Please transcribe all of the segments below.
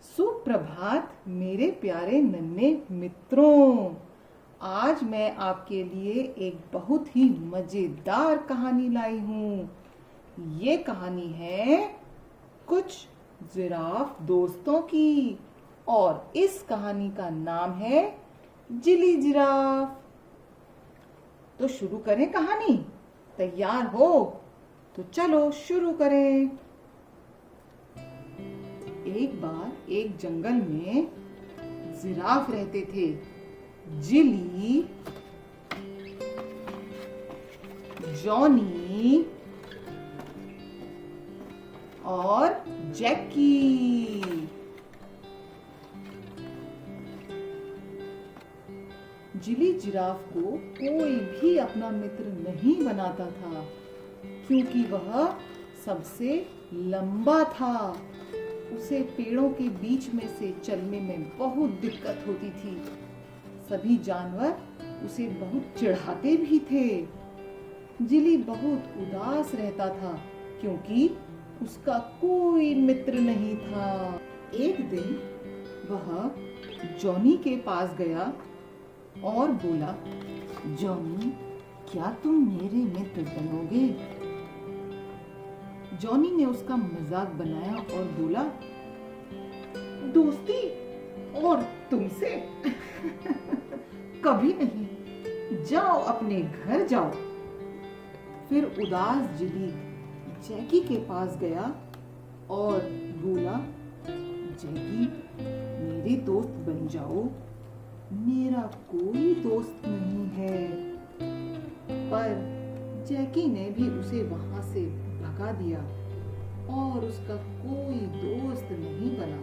सुप्रभात मेरे प्यारे नन्हे मित्रों। आज मैं आपके लिए एक बहुत ही मजेदार कहानी लाई हूँ। ये कहानी है कुछ जिराफ दोस्तों की और इस कहानी का नाम है जिली जिराफ। तो शुरू करें कहानी। तैयार हो तो चलो शुरू करें। एक बार एक जंगल में जिराफ रहते थे। जिली, जॉनी और जैकी। जिली जिराफ को कोई भी अपना मित्र नहीं बनाता था क्योंकि वह सबसे लंबा था। उसे पेड़ों के बीच में से चलने में बहुत दिक्कत होती थी। सभी जानवर उसे बहुत चिढ़ाते भी थे। जिली बहुत उदास रहता था क्योंकि उसका कोई मित्र नहीं था। एक दिन वह जॉनी के पास गया और बोला, जॉनी, क्या तुम मेरे मित्र बनोगे? जॉनी ने उसका मजाक बनाया और बोला, दोस्ती और तुमसे कभी नहीं, जाओ अपने घर जाओ। फिर उदास जिली जैकी के पास गया और बोला, जैकी, मेरे दोस्त बन जाओ, मेरा कोई दोस्त नहीं है। पर जैकी ने भी उसे वहां से भगा दिया और उसका कोई दोस्त नहीं बना।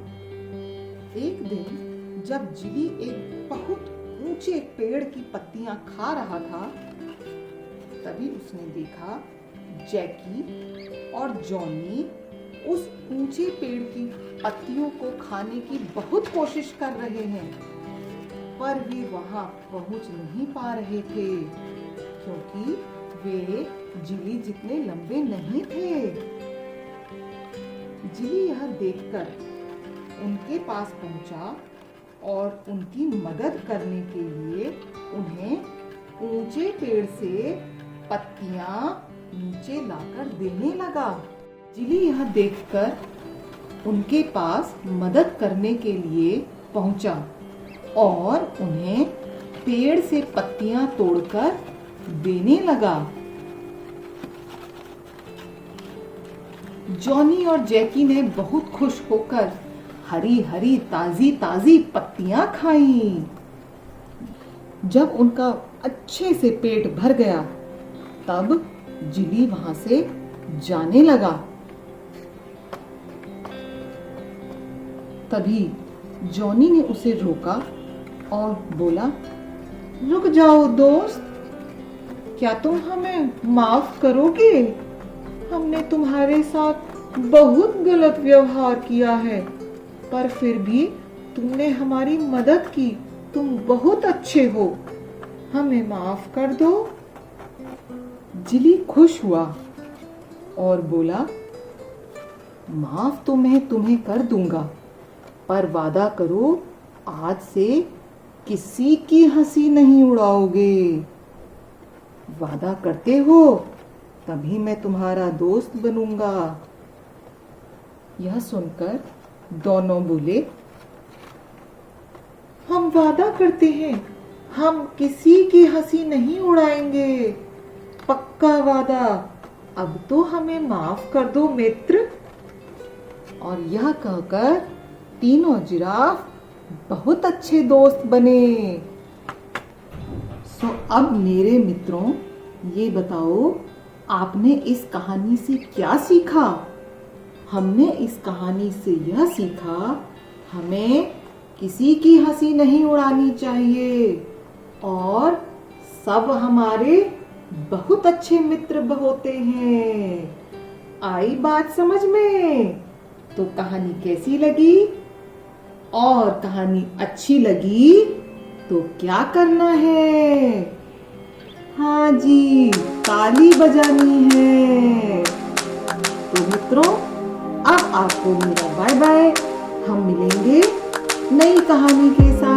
एक दिन जब जिली एक बहुत ऊंचे पेड़ की पत्तियां खा रहा था, तभी उसने देखा जैकी और जॉनी उस ऊंचे पेड़ की पत्तियों को खाने की बहुत कोशिश कर रहे हैं, पर वे वहां पहुंच नहीं पा रहे थे क्योंकि वे जिली जितने लंबे नहीं थे। जिली यह देखकर उनके पास पहुंचा और उनकी मदद करने के लिए उन्हें ऊंचे पेड़ से पत्तियां नीचे लाकर देने लगा। जिली यह देखकर उनके पास मदद करने के लिए पहुंचा और उन्हें पेड़ से पत्तियां तोड़कर देने लगा। जॉनी और जैकी ने बहुत खुश होकर हरी हरी ताजी ताजी पत्तियां खाईं। जब उनका अच्छे से पेट भर गया, तब जिली वहां से जाने लगा। तभी जॉनी ने उसे रोका और बोला, रुक जाओ दोस्त, क्या तुम हमें माफ करोगे? हमने तुम्हारे साथ बहुत गलत व्यवहार किया है, पर फिर भी तुमने हमारी मदद की। तुम बहुत अच्छे हो, हमें माफ कर दो। जिली खुश हुआ और बोला, माफ तो मैं तुम्हें कर दूंगा, पर वादा करो आज से किसी की हंसी नहीं उड़ाओगे। वादा करते हो? तभी मैं तुम्हारा दोस्त बनूंगा। यह सुनकर दोनों बोले, हम वादा करते हैं, हम किसी की हंसी नहीं उड़ाएंगे, पक्का वादा। अब तो हमें माफ कर दो मित्र। और यह कहकर तीनों जिराफ बहुत अच्छे दोस्त बने। अब मेरे मित्रों, ये बताओ, आपने इस कहानी से क्या सीखा? हमने इस कहानी से यह सीखा, हमें किसी की हंसी नहीं उड़ानी चाहिए और सब हमारे बहुत अच्छे मित्र होते हैं। आई बात समझ में? तो कहानी कैसी लगी? और कहानी अच्छी लगी तो क्या करना है? हाँ जी, ताली बजानी है। तो मित्रों, अब आपको मेरा बाय बाय। हम मिलेंगे नई कहानी के साथ